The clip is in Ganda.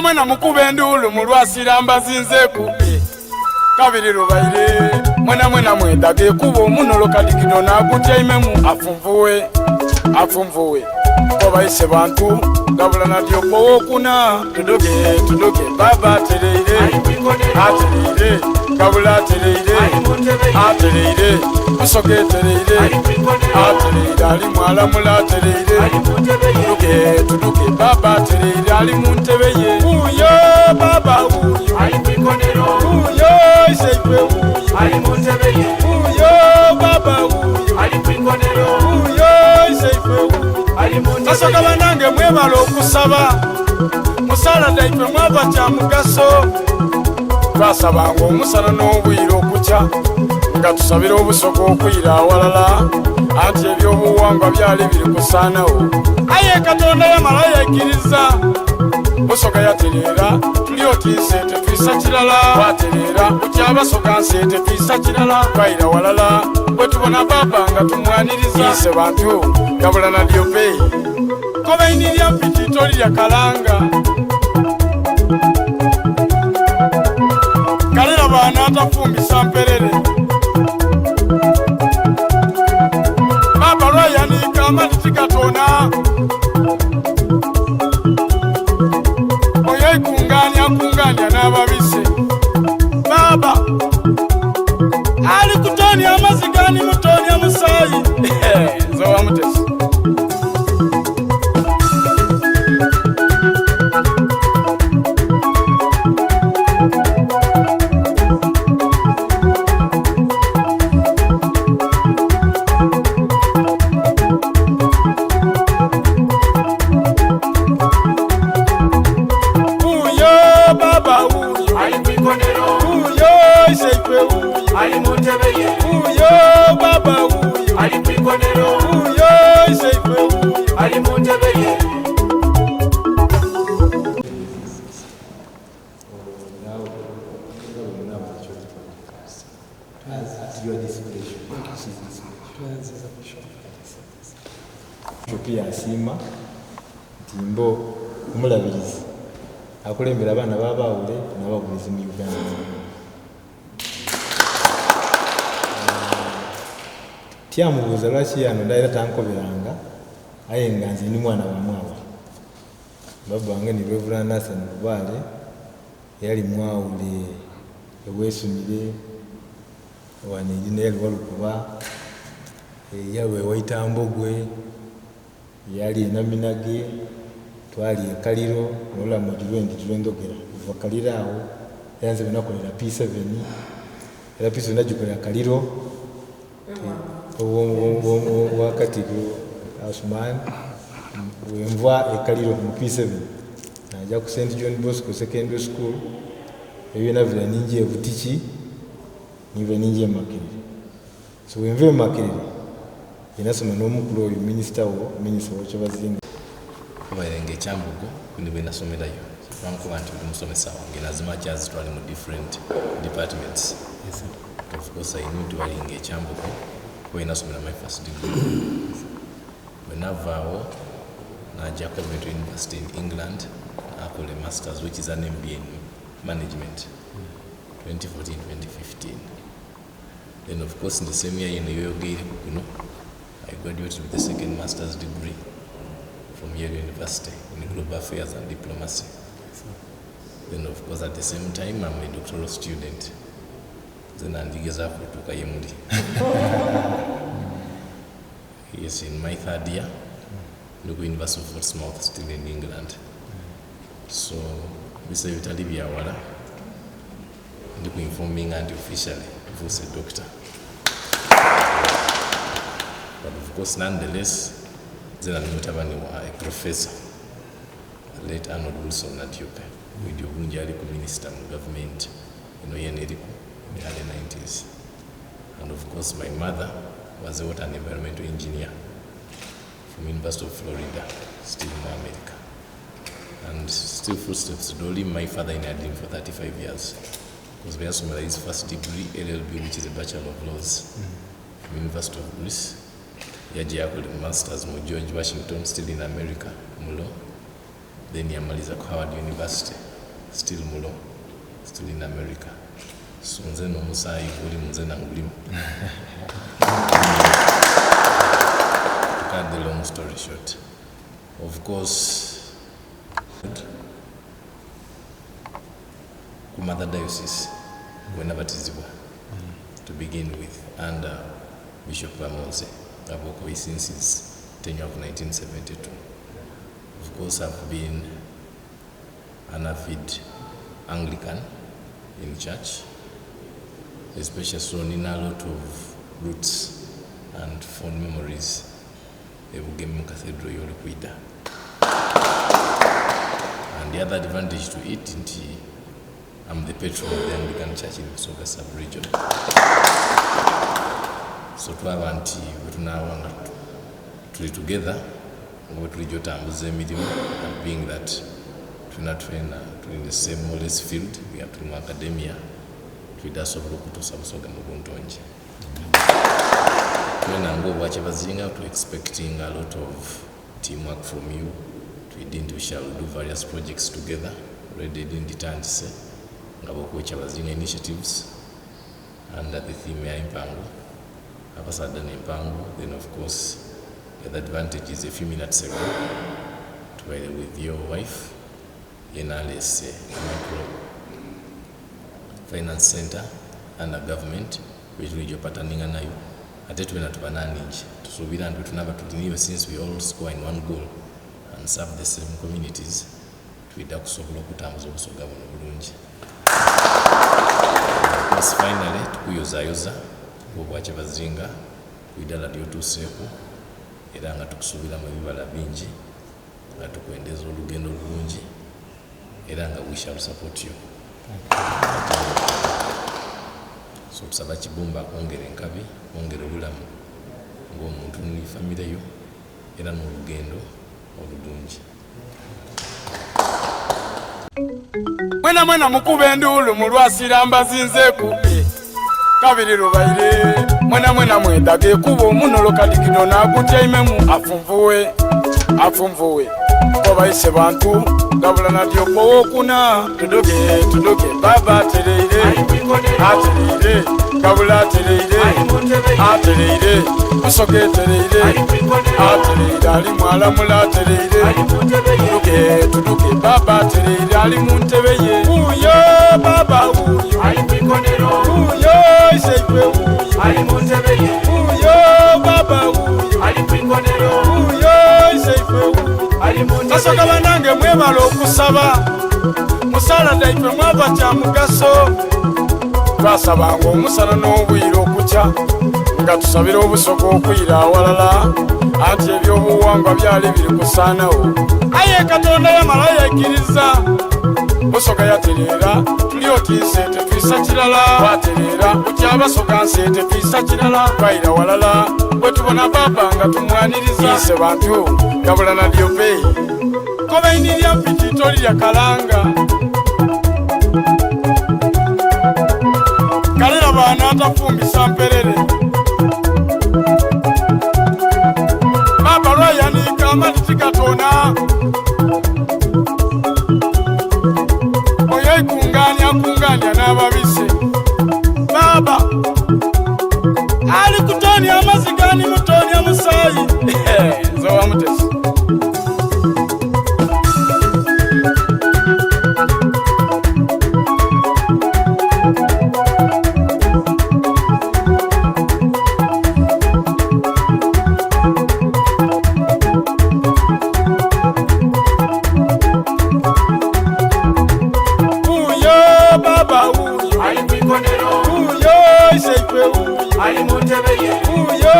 mwena mukube ndulu mulwasira mbazinzeku kabiri lubaire mwena mwendage kuba omuno kadigido nakutyaimemu afumvuwe kobaise bantu gabula nadyo powokuna tudoge baba atereire gabula atereire musoke atereire ali mwalamula atereire tudoge baba atereire ali mu ntebe ye uyo baba uyo uyo iseife uyo ali mu ntebe ye uyo baba uyo ali kwikonero uyo iseife uyo kasoka banange mwebala okusaba musala daife mwava kya mugaso twasabanga omusana n'obwire okukya nga tusabira obusoga okwira awalala anti ebyobuwangwa byali biri kusaanawo aye katonda yamala yaikiriza busoga yatereera tuli otiise tetwisa kirala twatereera okyabasoga nse tetwisa kirala twayira walala bwe tubona baba nga tumwaniriza ise bantu gabula nadyo peyi kobaini lya mpitito lirya kalanga kalera baana atafumbisa mperere baba lwayanika amatiti gatona oyo ikunganya n'ababise baba ali kutonya amazigani mutonya musayi zowa mutesi ali mu ntebe ye uyo baba uyo ali kwikonero uyo iseife uyo ali mu ntebe ye pia asima timbo omulabirizi akulembera abaana babawule n'ababulizi mu Uganda. Tyamubuuza lwaki yano ndaira tankoberanga aye nga nze ni mwana wa mwawa baba wange ni Reverend Nathan Lubaale yali mwawule eweesumire wanejineri walukuba yawe waitambogwe yali enaminage twali ekaliro nola mujirwendi tulendogera kuva kalira awo yanze benakolera P7 era P7 nagikolera kaliro wakati Asman wenva ekaliro mu P7 najja ku St John Bosco Secondary School ebina vila ninje ebutiki nive ninje Makerere so wenve Makerere inasoma n'omukulu oyo minister w'ekyobazinga kubairenge Kyambogo nibe nasomerayo bankuba nti buli musomesa wange lazima kyazitwale mu different departments. Of course I knew to bairenge Kyambogo when I my first degree. When I vow, I went to university in England, I called a master's, which is an MBA in management, 2014-2015. Then of course in the same year in Yogi, I graduated with the second master's degree from Yale University in global affairs and diplomacy. Then of course at the same time I'm a doctoral student. Then andigeza kutoka Yemundi. Yes, in my third year, to University of Portsmouth, still in England. So, Mr. Vitali Biawala, informing and officially was a doctor. But of course, nonetheless, then I'm not a professor, late Arnold Wilson at Yope, with the Bunjari minister and government in Oyeneriku in the early 90s. And of course, my mother was a water and environmental engineer from University of Florida, still in America. And still footsteps Dolly, my father in Adin for 35 years. Was Beasumela his first degree, LLB, which is a Bachelor of Laws from University of Greece. Yaji Akoli Masters, George Washington, still in America, Mulo. then yamaliza ku Howard University, still mulo, still in America. So nze n'omusaayi guli nze nangulimu. To cut the long story short, of course, ku Mother Diocese wenabatizibwa to begin with under Bishop Bamonze Abokoi since his tenure of 1972. Of course, I've been an avid Anglican in church, especially so in a lot of roots and fond memories of Bugemu Cathedral Yolukwida. And the other advantage to it, I'm the patron of the Anglican Church in Busoga sub-region. So twabanti wetunawanga tuli together ngo tulijo tambuze emirimu, being that tunatwena tuli in the same more less field, we are in academia, tulidasobola okutuusa Busoga mu buntonje. Twena ngo bwakyebazinga to expecting a lot of teamwork from you. We shall do various projects together. Already didn't ditandise ngabo kwechabazinga initiatives under the theme ya Impango. Abasada Impango, then of course the advantage is a few minutes ago together with your wife in Alice Micro Finance Center under government which we are partnering nayo ate twena tubananije tusubira ndu tunaba tutiniwe since we all score in one goal and serve the same communities twida kusobola okutambuza Busoga buno bulungi. Yes, finally tukuyozayoza obwakyebazinga kwidala lyotuuseeko era nga tukusubira mu bibala bingi nga tukwendeza olugendo lulungi era nga we shall support you. So tusaba Kibumba kwongera enkabi, kwongera obulamu ng'omuntu ne famire yo era n'olugendo olulungi. Mwena mukube ndulu mulwasira mbazinzeku kabiri lubaire mwena mwendage kubo muno lokadikido nakutyaimemu afumvuwe obayise bantu gabula nadyo kowokuna tudoge baba atereire gabula atereire Busoga atereire ali mwalamula atereire tuduke baba atereire ali mu ntebe ye uyo baba uyo iseife uyo baba uyo iseife Basoga banange mwebala okusaba musala daife mwava kya mugaso twasabanga omusana n'obwire okukya nga tusabira Obusoga okuyira awalala anti ebyobuwangwa byali biri kusaanawo aye Katonda yamala yakkiriza Busoga yatereera tuli oti nsente twisa kirala twatereera bukya Basoga nsente twisa kirala twayira walala bwe tubona baba nga tumwaniriza ise bantu gabula nadyo beeyi kobaini lya mpiti toli lya kalanga kalera baana atafumbisa mperere baba lwayanika amati gatona oyo ikunganya n'ababise baba ali kutonya amazigani mutonya musayi nzowa mutesi uyo iseife uyo